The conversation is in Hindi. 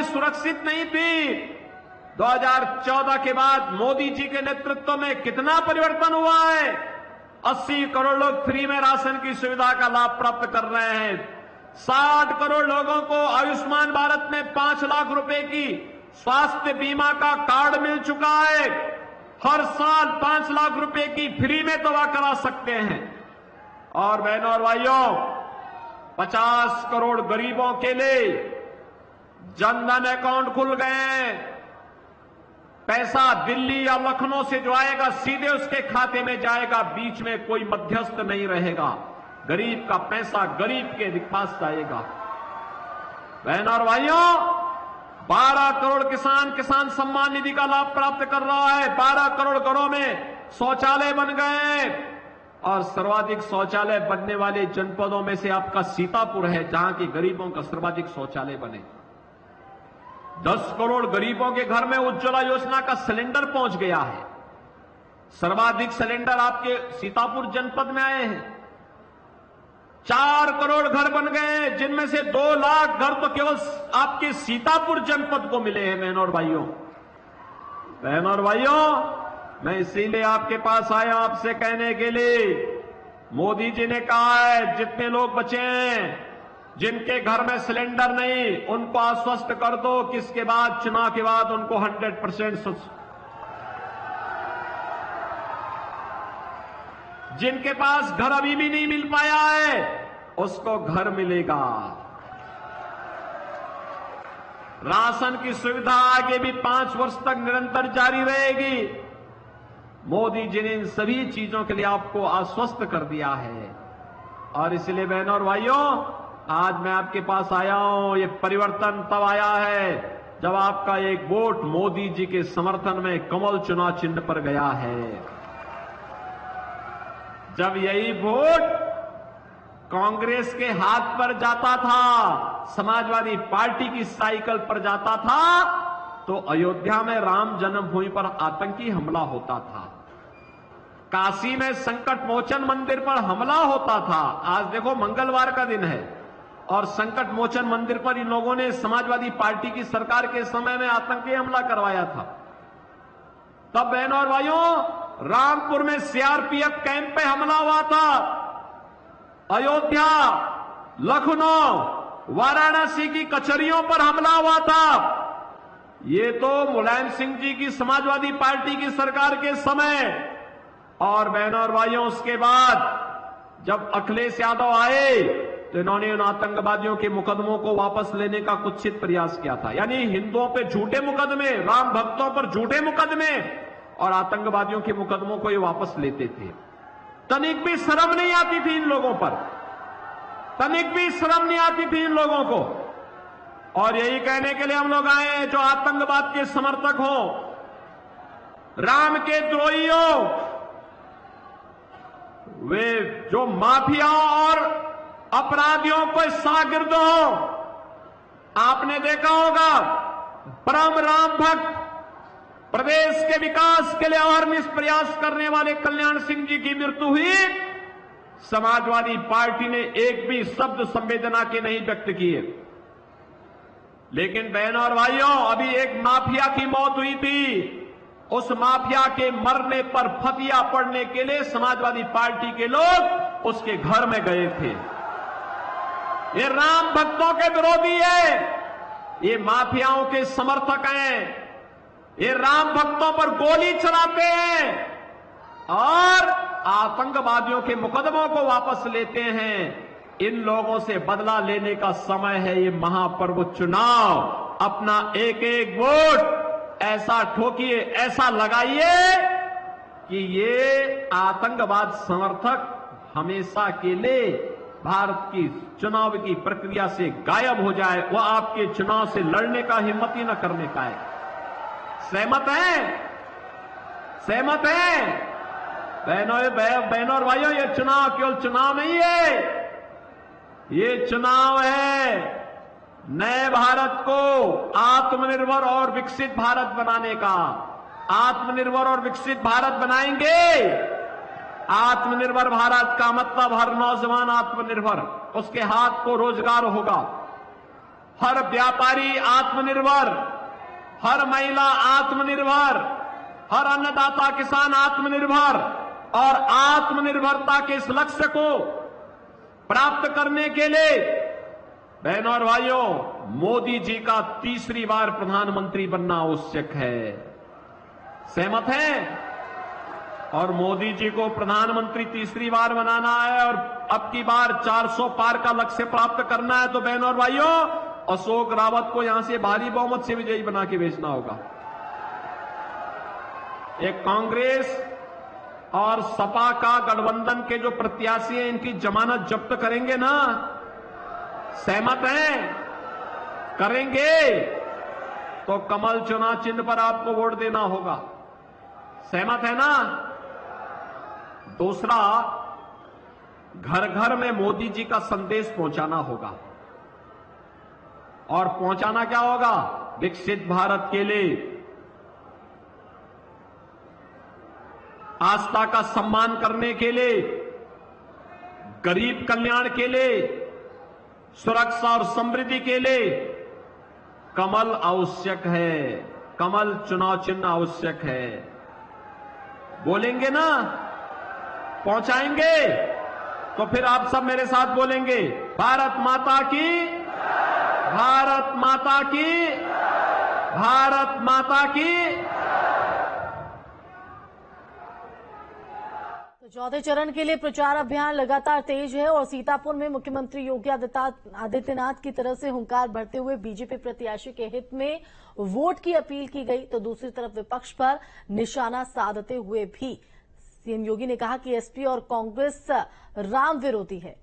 सुरक्षित नहीं थी। 2014 के बाद मोदी जी के नेतृत्व में कितना परिवर्तन हुआ है। 80 करोड़ लोग फ्री में राशन की सुविधा का लाभ प्राप्त कर रहे हैं। 60 करोड़ लोगों को आयुष्मान भारत में 5 लाख रुपए की स्वास्थ्य बीमा का कार्ड मिल चुका है। हर साल 5 लाख रुपए की फ्री में दवा करा सकते हैं। और बहनों और भाइयों, 50 करोड़ गरीबों के लिए जनधन अकाउंट खुल गए हैं। पैसा दिल्ली या लखनऊ से जो आएगा सीधे उसके खाते में जाएगा, बीच में कोई मध्यस्थ नहीं रहेगा। गरीब का पैसा गरीब के पास जाएगा। बहनों और भाइयों, 12 करोड़ किसान सम्मान निधि का लाभ प्राप्त कर रहा है। 12 करोड़ घरों में शौचालय बन गए हैं। और सर्वाधिक शौचालय बनने वाले जनपदों में से आपका सीतापुर है, जहां के गरीबों का सर्वाधिक शौचालय बने। 10 करोड़ गरीबों के घर में उज्ज्वला योजना का सिलेंडर पहुंच गया है। सर्वाधिक सिलेंडर आपके सीतापुर जनपद में आए हैं। 4 करोड़ घर बन गए हैं, जिनमें से 2 लाख घर तो केवल आपके सीतापुर जनपद को मिले हैं। बहनों और भाइयों, मैं इसीलिए आपके पास आया आपसे कहने के लिए, मोदी जी ने कहा है जितने लोग बचे हैं जिनके घर में सिलेंडर नहीं, उनको आश्वस्त कर दो कि इसके बाद चुनाव के बाद उनको 100% जिनके पास घर अभी भी नहीं मिल पाया है उसको घर मिलेगा। राशन की सुविधा आगे भी 5 वर्ष तक निरंतर जारी रहेगी। मोदी जी ने इन सभी चीजों के लिए आपको आश्वस्त कर दिया है। और इसलिए बहनों और भाइयों, आज मैं आपके पास आया हूं। ये परिवर्तन तब आया है जब आपका एक वोट मोदी जी के समर्थन में कमल चुनाव चिन्ह पर गया है। जब यही वोट कांग्रेस के हाथ पर जाता था, समाजवादी पार्टी की साइकिल पर जाता था, तो अयोध्या में राम जन्मभूमि पर आतंकी हमला होता था। काशी में संकट मोचन मंदिर पर हमला होता था। आज देखो मंगलवार का दिन है और संकट मोचन मंदिर पर इन लोगों ने समाजवादी पार्टी की सरकार के समय में आतंकी हमला करवाया था। तब बहनों और भाइयों, रामपुर में सीआरपीएफ कैंप पे हमला हुआ था। अयोध्या, लखनऊ, वाराणसी की कचहरियों पर हमला हुआ था। ये तो मुलायम सिंह जी की समाजवादी पार्टी की सरकार के समय। और बहनों और भाइयों, उसके बाद जब अखिलेश यादव आए तो इन्होंने उन आतंकवादियों के मुकदमों को वापस लेने का कुत्सित प्रयास किया था। यानी हिंदुओं पे झूठे मुकदमे, राम भक्तों पर झूठे मुकदमे और आतंकवादियों के मुकदमों को ये वापस लेते थे। तनिक भी शर्म नहीं आती थी इन लोगों पर, तनिक भी शर्म नहीं आती थी इन लोगों को। और यही कहने के लिए हम लोग आए हैं, जो आतंकवाद के समर्थक हो, राम के द्रोही हो, वे जो माफियाओं और अपराधियों को शागिर्द हो। आपने देखा होगा, परम राम भक्त, प्रदेश के विकास के लिए अहर्निश प्रयास करने वाले कल्याण सिंह जी की मृत्यु हुई। समाजवादी पार्टी ने एक भी शब्द संवेदना के नहीं व्यक्त किए। लेकिन बहनों और भाइयों, अभी एक माफिया की मौत हुई थी। उस माफिया के मरने पर फतिया पड़ने के लिए समाजवादी पार्टी के लोग उसके घर में गए थे। ये राम भक्तों के विरोधी है, ये माफियाओं के समर्थक हैं, ये राम भक्तों पर गोली चलाते हैं और आतंकवादियों के मुकदमों को वापस लेते हैं। इन लोगों से बदला लेने का समय है ये महापर्व चुनाव। अपना एक एक वोट ऐसा ठोकिए, ऐसा लगाइए कि ये आतंकवाद समर्थक हमेशा के लिए भारत की चुनाव की प्रक्रिया से गायब हो जाए। वह आपके चुनाव से लड़ने का हिम्मत ही न करने का है। सहमत हैं? सहमत हैं? बहनों और भाइयों, ये चुनाव केवल चुनाव नहीं है, ये चुनाव है नए भारत को आत्मनिर्भर और विकसित भारत बनाने का। आत्मनिर्भर और विकसित भारत बनाएंगे। आत्मनिर्भर भारत का मतलब हर नौजवान आत्मनिर्भर, उसके हाथ को रोजगार होगा। हर व्यापारी आत्मनिर्भर, हर महिला आत्मनिर्भर, हर अन्नदाता किसान आत्मनिर्भर, और आत्मनिर्भरता के इस लक्ष्य को प्राप्त करने के लिए बहनों और भाइयों, मोदी जी का तीसरी बार प्रधानमंत्री बनना आवश्यक है। सहमत हैं? और मोदी जी को प्रधानमंत्री तीसरी बार बनाना है और अब की बार 400 पार का लक्ष्य प्राप्त करना है, तो बहनों और भाइयों, अशोक रावत को यहां से भारी बहुमत से विजयी बना के भेजना होगा। एक कांग्रेस और सपा का गठबंधन के जो प्रत्याशी हैं, इनकी जमानत जब्त करेंगे ना? सहमत हैं? करेंगे तो कमल चुनाव चिन्ह पर आपको वोट देना होगा। सहमत है ना? दूसरा, घर घर में मोदी जी का संदेश पहुंचाना होगा। और पहुंचाना क्या होगा? विकसित भारत के लिए, आस्था का सम्मान करने के लिए, गरीब कल्याण के लिए, सुरक्षा और समृद्धि के लिए कमल आवश्यक है, कमल चुनाव चिन्ह आवश्यक है। बोलेंगे ना? पहुंचाएंगे? तो फिर आप सब मेरे साथ बोलेंगे, भारत माता की, भारत माता की, भारत माता की। चौथे चरण के लिए प्रचार अभियान लगातार तेज है और सीतापुर में मुख्यमंत्री योगी आदित्यनाथ की तरफ से हुंकार भरते हुए बीजेपी प्रत्याशी के हित में वोट की अपील की गई, तो दूसरी तरफ विपक्ष पर निशाना साधते हुए भी सीएम योगी ने कहा कि एसपी और कांग्रेस राम विरोधी है।